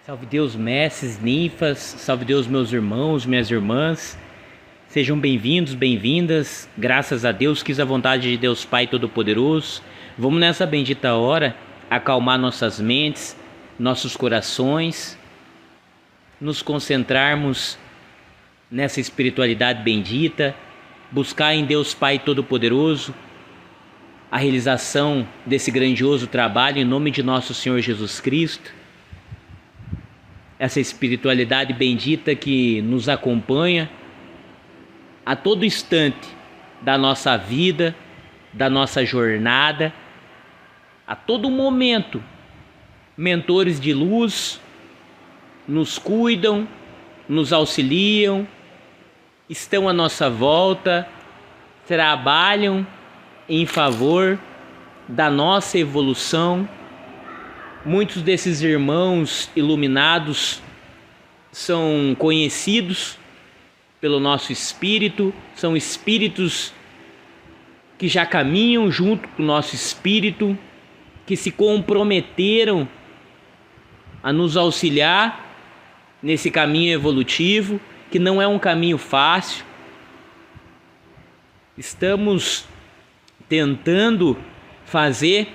Salve Deus, mestres, ninfas, salve Deus, meus irmãos, minhas irmãs. Sejam bem-vindos, bem-vindas. Graças a Deus, quis a vontade de Deus Pai Todo-Poderoso. Vamos nessa bendita hora acalmar nossas mentes, nossos corações, nos concentrarmos nessa espiritualidade bendita, buscar em Deus Pai Todo-Poderoso a realização desse grandioso trabalho em nome de nosso Senhor Jesus Cristo. Essa espiritualidade bendita que nos acompanha a todo instante da nossa vida, da nossa jornada, a todo momento. Mentores de luz nos cuidam, nos auxiliam, estão à nossa volta, trabalham em favor da nossa evolução. Muitos desses irmãos iluminados são conhecidos pelo nosso espírito, são espíritos que já caminham junto com o nosso espírito, que se comprometeram a nos auxiliar nesse caminho evolutivo, que não é um caminho fácil. Estamos tentando fazer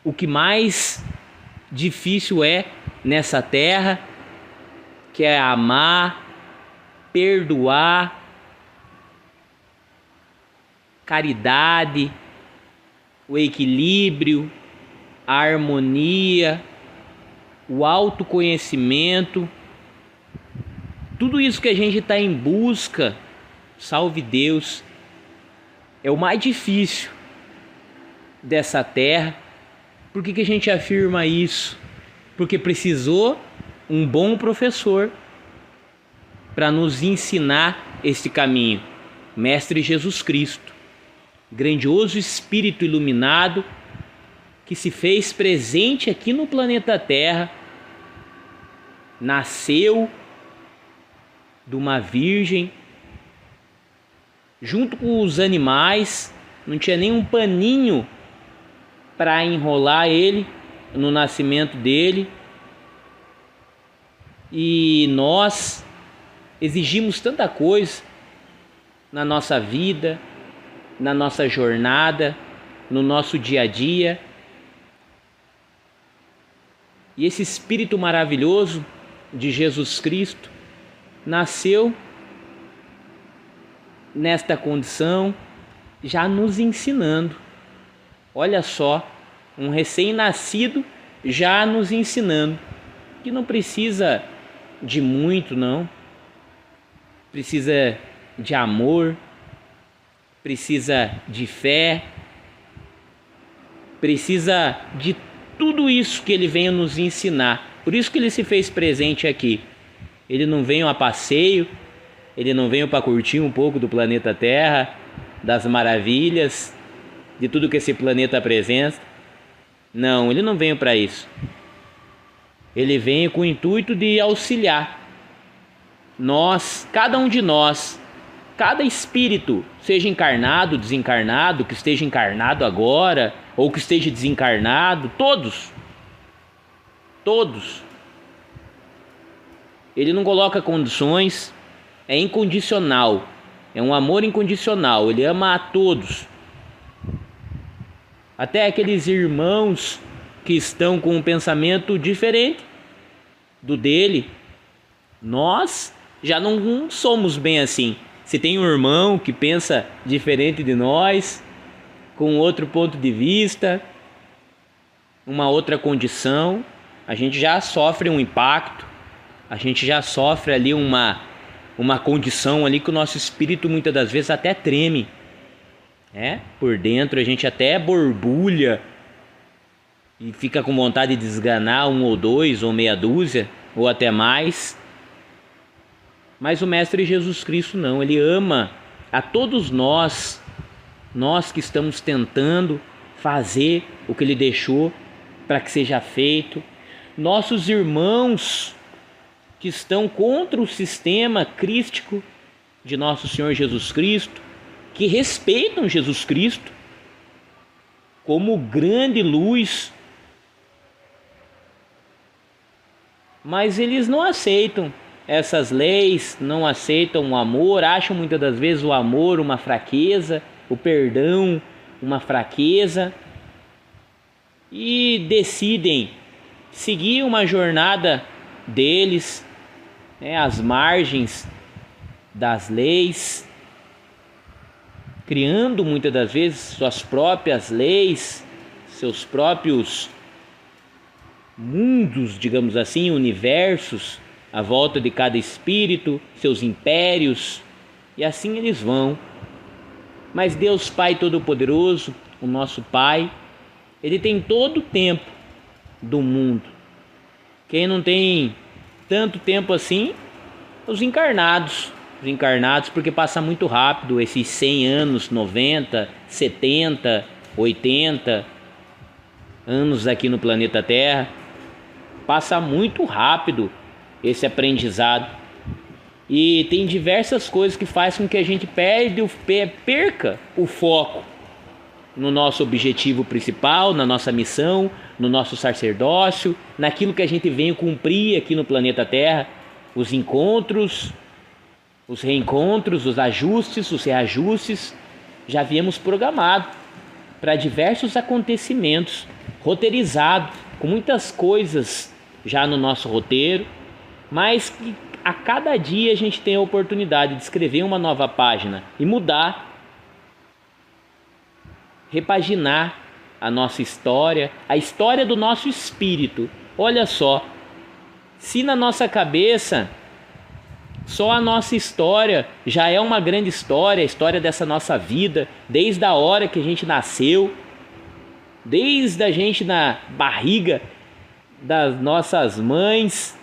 o que mais difícil é nessa terra, que é amar, perdoar, caridade, o equilíbrio, a harmonia, o autoconhecimento. Tudo isso que a gente está em busca, salve Deus, é o mais difícil dessa terra. Por que a gente afirma isso? Porque precisou um bom professor para nos ensinar este caminho. Mestre Jesus Cristo, grandioso Espírito iluminado que se fez presente aqui no planeta Terra, nasceu de uma virgem, junto com os animais, não tinha nem um paninho para enrolar ele no nascimento dele. E nós exigimos tanta coisa na nossa vida, na nossa jornada, no nosso dia a dia. E esse Espírito maravilhoso de Jesus Cristo nasceu nesta condição, já nos ensinando. Olha só, um recém-nascido já nos ensinando que não precisa de muito, não. Precisa de amor, precisa de fé, precisa de tudo isso que ele veio nos ensinar. Por isso que ele se fez presente aqui. Ele não veio a passeio, ele não veio para curtir um pouco do planeta Terra, das maravilhas, de tudo que esse planeta apresenta. Não, ele não veio para isso. Ele veio com o intuito de auxiliar nós, cada um de nós, cada espírito, seja encarnado, desencarnado, que esteja encarnado agora ou que esteja desencarnado, todos. Ele não coloca condições, é incondicional, é um amor incondicional, ele ama a todos. Até aqueles irmãos que estão com um pensamento diferente do dele. Nós já não somos bem assim. Se tem um irmão que pensa diferente de nós, com outro ponto de vista, uma outra condição, a gente já sofre um impacto, a gente já sofre ali uma condição ali que o nosso espírito muitas das vezes até treme. Por dentro a gente até borbulha e fica com vontade de desganar um ou dois, ou meia dúzia, ou até mais. Mas o Mestre Jesus Cristo não, ele ama a todos nós que estamos tentando fazer o que ele deixou para que seja feito. Nossos irmãos que estão contra o sistema crístico de nosso Senhor Jesus Cristo, que respeitam Jesus Cristo como grande luz mas eles não aceitam essas leis, não aceitam o amor, acham muitas das vezes o amor uma fraqueza, o perdão uma fraqueza, e decidem seguir uma jornada deles, às margens das leis, criando muitas das vezes suas próprias leis, seus próprios mundos, digamos assim, universos à volta de cada espírito, seus impérios, e assim eles vão. Mas Deus Pai Todo-Poderoso, o nosso Pai, Ele tem todo o tempo do mundo. Quem não tem tanto tempo assim, os encarnados, porque passa muito rápido esses 100 anos, 90, 70, 80 anos aqui no planeta Terra. Passa muito rápido esse aprendizado. E tem diversas coisas que fazem com que a gente perca o foco no nosso objetivo principal, na nossa missão, no nosso sacerdócio, naquilo que a gente vem cumprir aqui no planeta Terra. Os encontros, os reencontros, os ajustes, os reajustes, já havíamos programado para diversos acontecimentos, roteirizado, com muitas coisas já no nosso roteiro, mas que a cada dia a gente tem a oportunidade de escrever uma nova página e mudar, repaginar a nossa história, a história do nosso espírito. Olha só, se na nossa cabeça só a nossa história já é uma grande história, a história dessa nossa vida, desde a hora que a gente nasceu, desde a gente na barriga das nossas mães,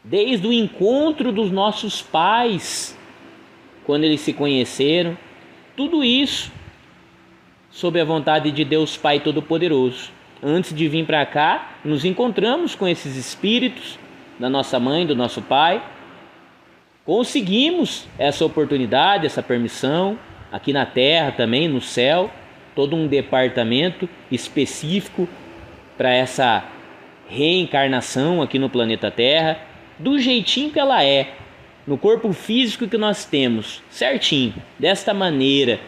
desde o encontro dos nossos pais, quando eles se conheceram, tudo isso sob a vontade de Deus Pai Todo-Poderoso. Antes de vir para cá, nos encontramos com esses espíritos da nossa mãe, do nosso pai. Conseguimos essa oportunidade, essa permissão, aqui na Terra também, no céu, todo um departamento específico para essa reencarnação aqui no planeta Terra, do jeitinho que ela é, no corpo físico que nós temos, certinho, desta maneira.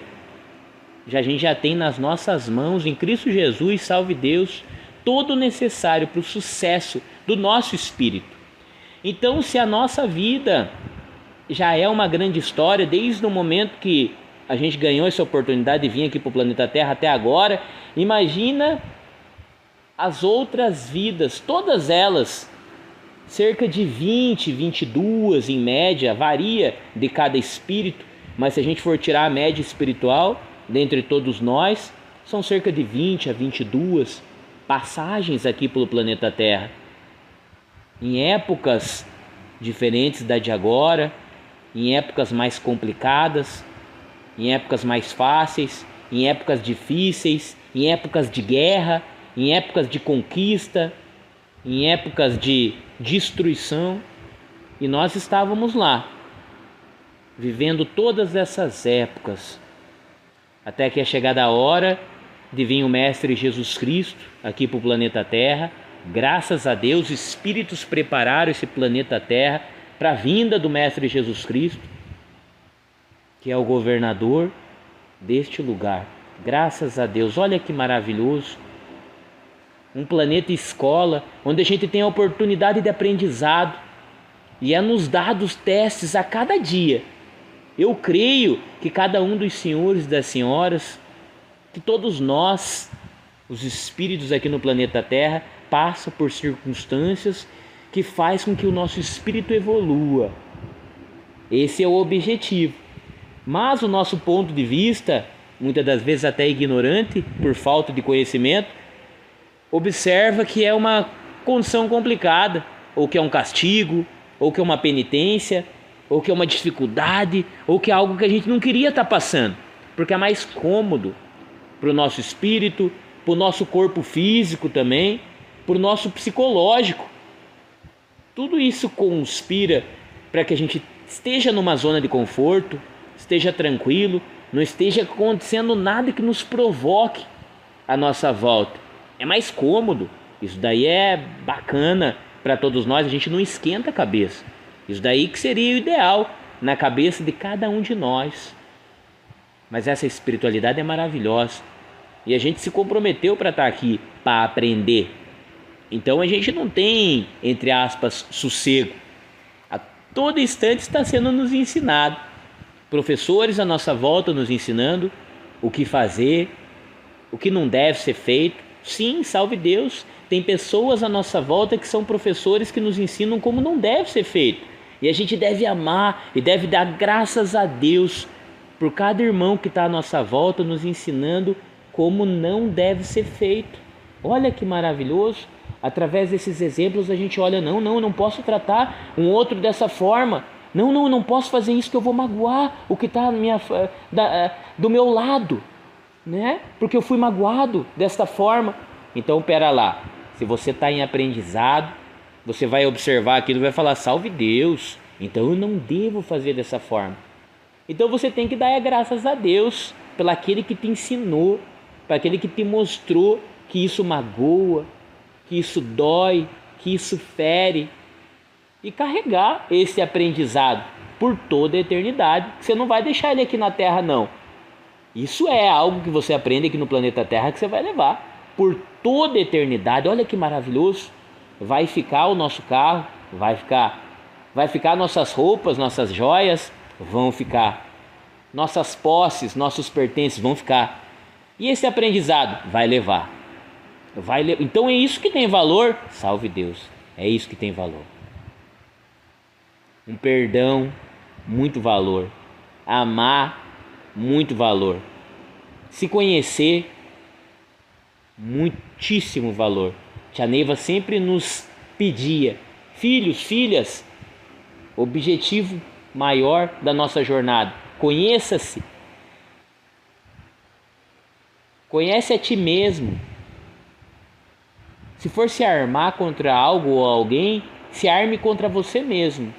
A gente já tem nas nossas mãos, em Cristo Jesus, salve Deus, todo o necessário para o sucesso do nosso espírito. Então, se a nossa vida já é uma grande história, desde o momento que a gente ganhou essa oportunidade de vir aqui para o planeta Terra até agora, imagina as outras vidas, todas elas, cerca de 20, 22 em média, varia de cada espírito, mas se a gente for tirar a média espiritual, dentre todos nós, são cerca de 20 a 22 passagens aqui pelo planeta Terra. Em épocas diferentes da de agora, em épocas mais complicadas, em épocas mais fáceis, em épocas difíceis, em épocas de guerra, em épocas de conquista, em épocas de destruição. E nós estávamos lá, vivendo todas essas épocas, até que é chegada a hora de vir o Mestre Jesus Cristo aqui para o planeta Terra. Graças a Deus, espíritos prepararam esse planeta Terra para a vinda do Mestre Jesus Cristo, que é o governador deste lugar. Graças a Deus, olha que maravilhoso. Um planeta escola, onde a gente tem a oportunidade de aprendizado e é nos dados testes a cada dia. Eu creio que cada um dos senhores e das senhoras, que todos nós, os espíritos aqui no planeta Terra, passam por circunstâncias que faz com que o nosso espírito evolua. Esse é o objetivo. Mas o nosso ponto de vista, muitas das vezes até ignorante, por falta de conhecimento, observa que é uma condição complicada, ou que é um castigo, ou que é uma penitência, ou que é uma dificuldade, ou que é algo que a gente não queria estar passando, porque é mais cômodo para o nosso espírito, para o nosso corpo físico também, para o nosso psicológico. Tudo isso conspira para que a gente esteja numa zona de conforto, esteja tranquilo, não esteja acontecendo nada que nos provoque a nossa volta. É mais cômodo, isso daí é bacana, para todos nós, a gente não esquenta a cabeça. Isso daí que seria o ideal na cabeça de cada um de nós. Mas essa espiritualidade é maravilhosa. E a gente se comprometeu para estar aqui, para aprender. Então a gente não tem, entre aspas, sossego. A todo instante está sendo nos ensinado. Professores à nossa volta nos ensinando o que fazer, o que não deve ser feito. Sim, salve Deus, tem pessoas à nossa volta que são professores que nos ensinam como não deve ser feito. E a gente deve amar e deve dar graças a Deus por cada irmão que está à nossa volta nos ensinando como não deve ser feito. Olha que maravilhoso. Através desses exemplos a gente olha, não posso tratar um outro dessa forma. Não posso fazer isso que eu vou magoar o que está do meu lado, né? Porque eu fui magoado desta forma. Então, pera lá, se você está em aprendizado, você vai observar aquilo e vai falar, salve Deus, então eu não devo fazer dessa forma. Então você tem que dar graças a Deus pelo aquele que te ensinou, para aquele que te mostrou que isso magoa, que isso dói, que isso fere, e carregar esse aprendizado por toda a eternidade. Você não vai deixar ele aqui na Terra, não. Isso é algo que você aprende aqui no planeta Terra que você vai levar por toda a eternidade. Olha que maravilhoso. Vai ficar o nosso carro, vai ficar nossas roupas, nossas joias, vão ficar. Nossas posses, nossos pertences vão ficar. E esse aprendizado vai levar. Então é isso que tem valor. Salve Deus. É isso que tem valor. Um perdão, muito valor. Amar, muito valor. Se conhecer, muitíssimo valor. Tia Neiva sempre nos pedia, filhos, filhas, objetivo maior da nossa jornada, conheça-se. Conhece a ti mesmo. Se for se armar contra algo ou alguém, se arme contra você mesmo.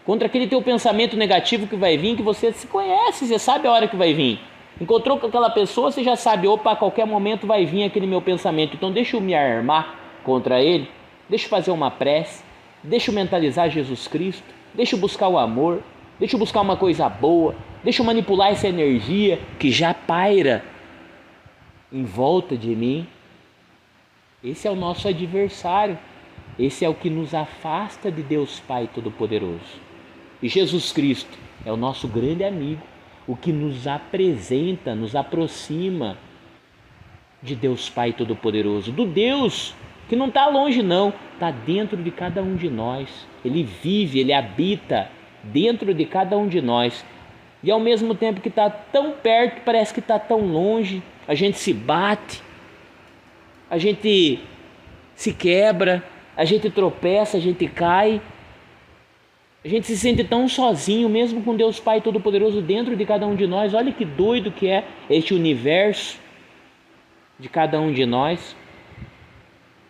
Contra aquele teu pensamento negativo que vai vir, que você se conhece, você sabe a hora que vai vir. Encontrou com aquela pessoa, você já sabe, opa, a qualquer momento vai vir aquele meu pensamento. Então deixa eu me armar contra ele, deixa eu fazer uma prece, deixa eu mentalizar Jesus Cristo, deixa eu buscar o amor, deixa eu buscar uma coisa boa, deixa eu manipular essa energia que já paira em volta de mim. Esse é o nosso adversário, esse é o que nos afasta de Deus Pai Todo-Poderoso. E Jesus Cristo é o nosso grande amigo, o que nos apresenta, nos aproxima de Deus Pai Todo-Poderoso, do Deus que não está longe não, está dentro de cada um de nós. Ele vive, ele habita dentro de cada um de nós. E ao mesmo tempo que está tão perto, parece que está tão longe. A gente se bate, a gente se quebra, a gente tropeça, a gente cai. A gente se sente tão sozinho, mesmo com Deus Pai Todo-Poderoso dentro de cada um de nós. Olha que doido que é este universo de cada um de nós.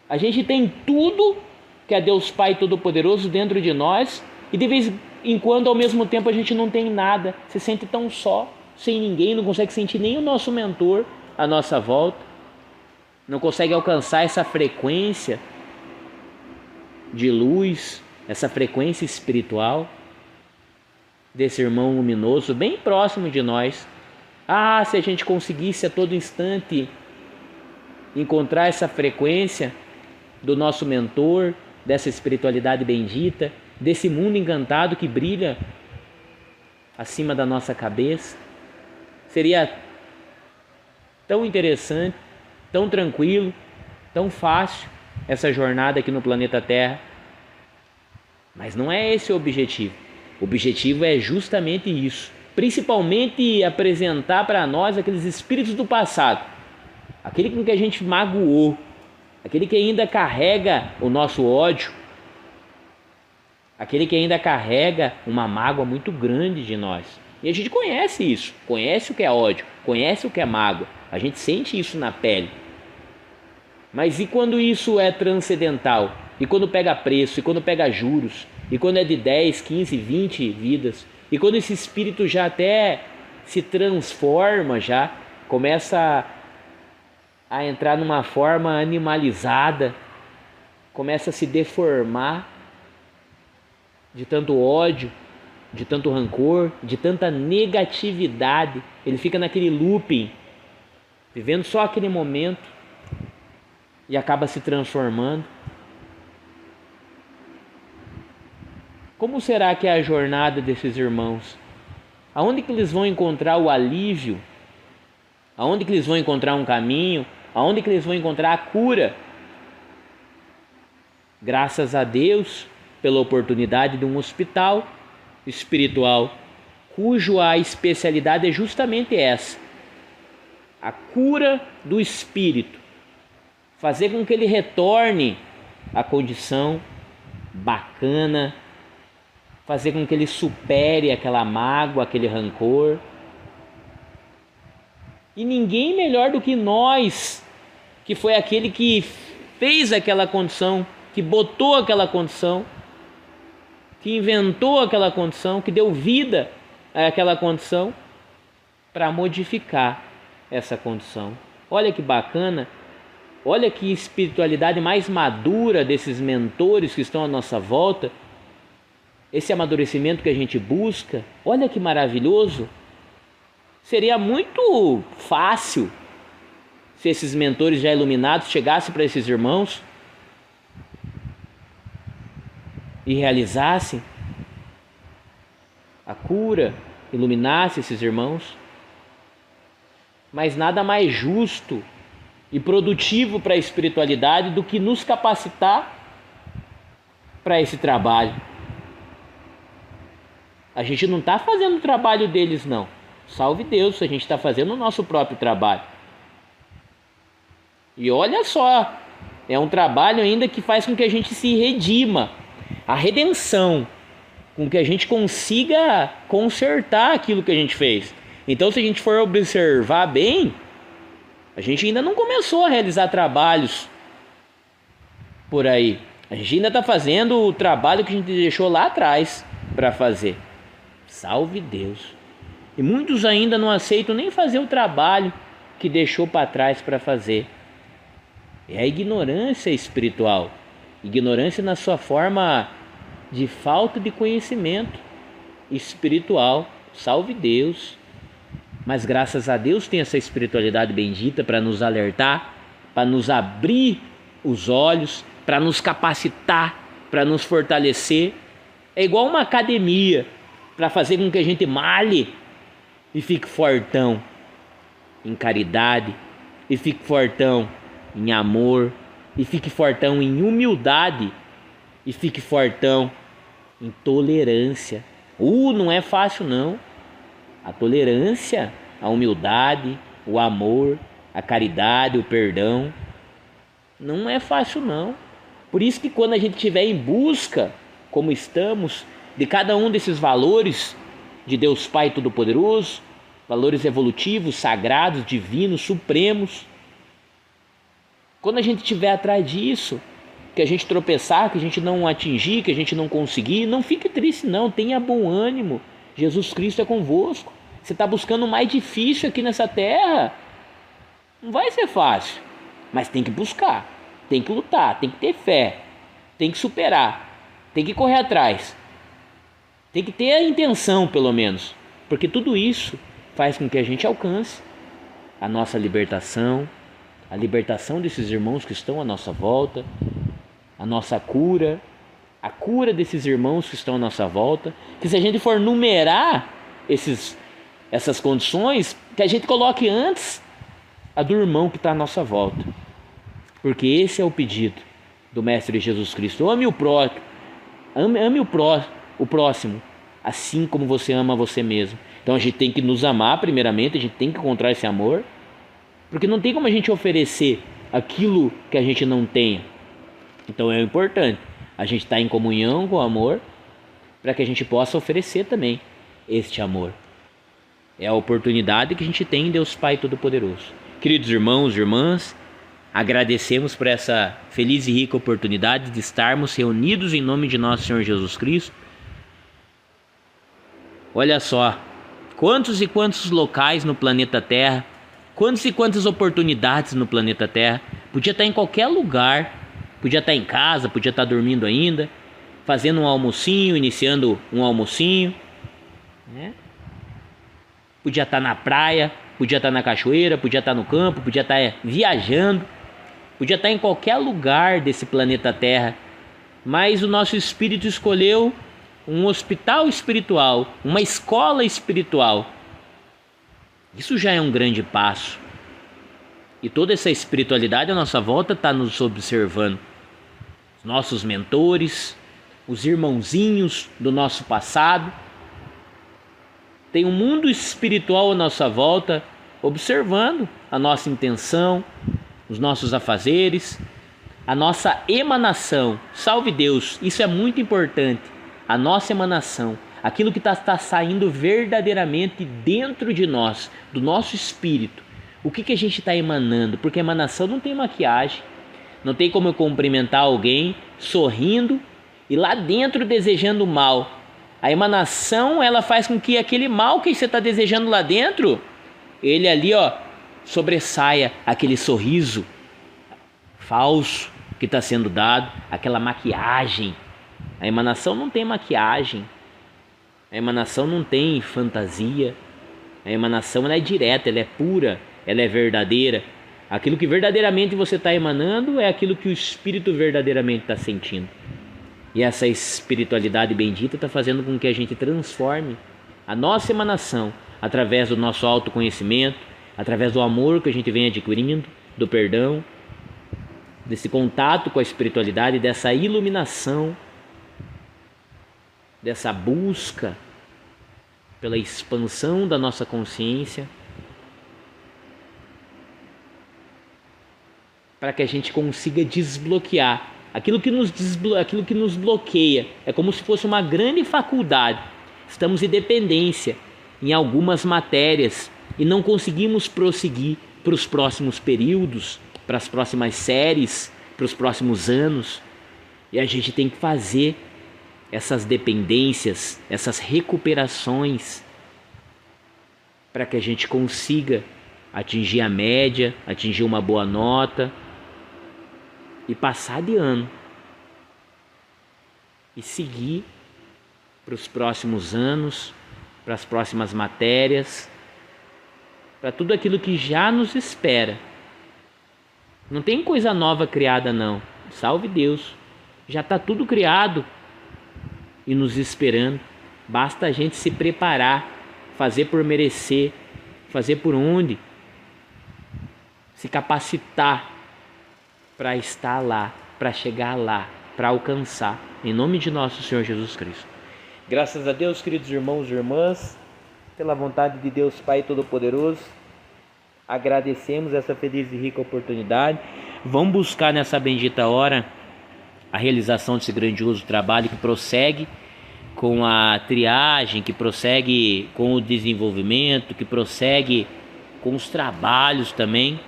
A gente tem tudo que é Deus Pai Todo-Poderoso dentro de nós e de vez em quando, ao mesmo tempo, a gente não tem nada. Se sente tão só, sem ninguém, não consegue sentir nem o nosso mentor à nossa volta. Não consegue alcançar essa frequência de luz, essa frequência espiritual desse irmão luminoso bem próximo de nós. Ah, se a gente conseguisse a todo instante encontrar essa frequência do nosso mentor, dessa espiritualidade bendita, desse mundo encantado que brilha acima da nossa cabeça, seria tão interessante, tão tranquilo, tão fácil essa jornada aqui no planeta Terra. Mas não é esse o objetivo. O objetivo é justamente isso. Principalmente apresentar para nós aqueles espíritos do passado. Aquele com que a gente magoou. Aquele que ainda carrega o nosso ódio. Aquele que ainda carrega uma mágoa muito grande de nós. E a gente conhece isso. Conhece o que é ódio. Conhece o que é mágoa. A gente sente isso na pele. Mas e quando isso é transcendental? E quando pega preço, e quando pega juros, e quando é de 10, 15, 20 vidas, e quando esse espírito já até se transforma, já começa a entrar numa forma animalizada, começa a se deformar de tanto ódio, de tanto rancor, de tanta negatividade. Ele fica naquele looping, vivendo só aquele momento e acaba se transformando. Como será que é a jornada desses irmãos? Aonde que eles vão encontrar o alívio? Aonde que eles vão encontrar um caminho? Aonde que eles vão encontrar a cura? Graças a Deus pela oportunidade de um hospital espiritual, cujo a especialidade é justamente essa: a cura do espírito, fazer com que ele retorne à condição bacana, fazer com que ele supere aquela mágoa, aquele rancor. E ninguém melhor do que nós, que foi aquele que fez aquela condição, que botou aquela condição, que inventou aquela condição, que deu vida àquela condição, para modificar essa condição. Olha que bacana, olha que espiritualidade mais madura desses mentores que estão à nossa volta, esse amadurecimento que a gente busca. Olha que maravilhoso. Seria muito fácil se esses mentores já iluminados chegassem para esses irmãos e realizassem a cura, iluminassem esses irmãos. Mas nada mais justo e produtivo para a espiritualidade do que nos capacitar para esse trabalho. A gente não está fazendo o trabalho deles, não. Salve Deus, a gente está fazendo o nosso próprio trabalho. E olha só, é um trabalho ainda que faz com que a gente se redima. A redenção, com que a gente consiga consertar aquilo que a gente fez. Então, se a gente for observar bem, a gente ainda não começou a realizar trabalhos por aí. A gente ainda está fazendo o trabalho que a gente deixou lá atrás para fazer. Salve Deus. E muitos ainda não aceitam nem fazer o trabalho que deixou para trás para fazer. É a ignorância espiritual. Ignorância na sua forma de falta de conhecimento espiritual. Salve Deus. Mas graças a Deus tem essa espiritualidade bendita para nos alertar, para nos abrir os olhos, para nos capacitar, para nos fortalecer. É igual uma academia, para fazer com que a gente malhe e fique fortão em caridade, e fique fortão em amor, e fique fortão em humildade, e fique fortão em tolerância. Não é fácil não. A tolerância, a humildade, o amor, a caridade, o perdão, não é fácil não. Por isso que quando a gente estiver em busca, como estamos, de cada um desses valores de Deus Pai Todo-Poderoso, valores evolutivos, sagrados, divinos, supremos, quando a gente estiver atrás disso, que a gente tropeçar, que a gente não atingir, que a gente não conseguir, não fique triste não, tenha bom ânimo. Jesus Cristo é convosco. Você está buscando o mais difícil aqui nessa terra. Não vai ser fácil, mas tem que buscar, tem que lutar, tem que ter fé, tem que superar, tem que correr atrás, tem que ter a intenção pelo menos, porque tudo isso faz com que a gente alcance a nossa libertação, a libertação desses irmãos que estão à nossa volta, a nossa cura, a cura desses irmãos que estão à nossa volta, que se a gente for numerar essas condições, que a gente coloque antes a do irmão que está à nossa volta, porque esse é o pedido do Mestre Jesus Cristo. Ame o próximo, ame o próximo, assim como você ama você mesmo. Então a gente tem que nos amar primeiramente, a gente tem que encontrar esse amor, porque não tem como a gente oferecer aquilo que a gente não tenha. Então é importante a gente estar em comunhão com o amor, para que a gente possa oferecer também este amor. É a oportunidade que a gente tem em Deus Pai Todo-Poderoso. Queridos irmãos e irmãs, agradecemos por essa feliz e rica oportunidade de estarmos reunidos em nome de nosso Senhor Jesus Cristo. Olha só, quantos e quantos locais no planeta Terra, quantas e quantas oportunidades no planeta Terra, podia estar em qualquer lugar, Podia estar em casa, podia estar dormindo ainda, fazendo um almocinho, iniciando um almocinho, né? Podia estar na praia, podia estar na cachoeira, podia estar no campo, podia estar viajando, podia estar em qualquer lugar desse planeta Terra, mas o nosso espírito escolheu um hospital espiritual, uma escola espiritual. Isso já é um grande passo. E toda essa espiritualidade à nossa volta está nos observando. Os nossos mentores, os irmãozinhos do nosso passado. Tem um mundo espiritual à nossa volta observando a nossa intenção, os nossos afazeres, a nossa emanação. Salve Deus, isso é muito importante. A nossa emanação, aquilo que está saindo verdadeiramente dentro de nós, do nosso espírito. O que a gente está emanando? Porque a emanação não tem maquiagem. Não tem como eu cumprimentar alguém sorrindo e lá dentro desejando mal. A emanação, ela faz com que aquele mal que você está desejando lá dentro, ele ali, sobressaia aquele sorriso falso que está sendo dado, aquela maquiagem. A emanação não tem maquiagem. A emanação não tem fantasia. A emanação, ela é direta, ela é pura, ela é verdadeira. Aquilo que verdadeiramente você está emanando é aquilo que o Espírito verdadeiramente está sentindo. E essa espiritualidade bendita está fazendo com que a gente transforme a nossa emanação através do nosso autoconhecimento, através do amor que a gente vem adquirindo, do perdão, desse contato com a espiritualidade, dessa iluminação, dessa busca pela expansão da nossa consciência, para que a gente consiga desbloquear aquilo que nos bloqueia. É como se fosse uma grande faculdade. Estamos em dependência em algumas matérias e não conseguimos prosseguir para os próximos períodos, para as próximas séries, para os próximos anos. E a gente tem que fazer essas dependências, essas recuperações, para que a gente consiga atingir a média, atingir uma boa nota e passar de ano e seguir para os próximos anos, para as próximas matérias, para tudo aquilo que já nos espera. Não tem coisa nova criada não, salve Deus, já está tudo criado e nos esperando. Basta a gente se preparar, fazer por merecer, fazer por onde, se capacitar para estar lá, para chegar lá, para alcançar, em nome de nosso Senhor Jesus Cristo. Graças a Deus, queridos irmãos e irmãs, pela vontade de Deus Pai Todo-Poderoso, agradecemos essa feliz e rica oportunidade. Vamos buscar nessa bendita hora a realização desse grandioso trabalho que prossegue com a triagem, que prossegue com o desenvolvimento, que prossegue com os trabalhos também.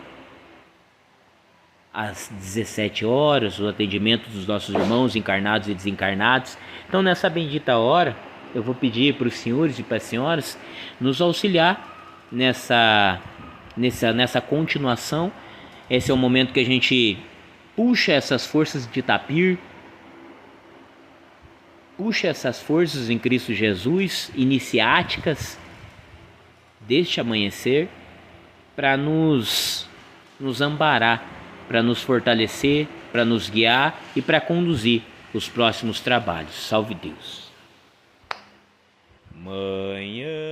Às 17 horas, o atendimento dos nossos irmãos encarnados e desencarnados. Então, nessa bendita hora, eu vou pedir para os senhores e para as senhoras nos auxiliar nessa continuação. Esse é o momento que a gente puxa essas forças de Tapir, puxa essas forças em Cristo Jesus, iniciáticas deste amanhecer, para nos amparar, para nos fortalecer, para nos guiar e para conduzir os próximos trabalhos. Salve Deus. Manhã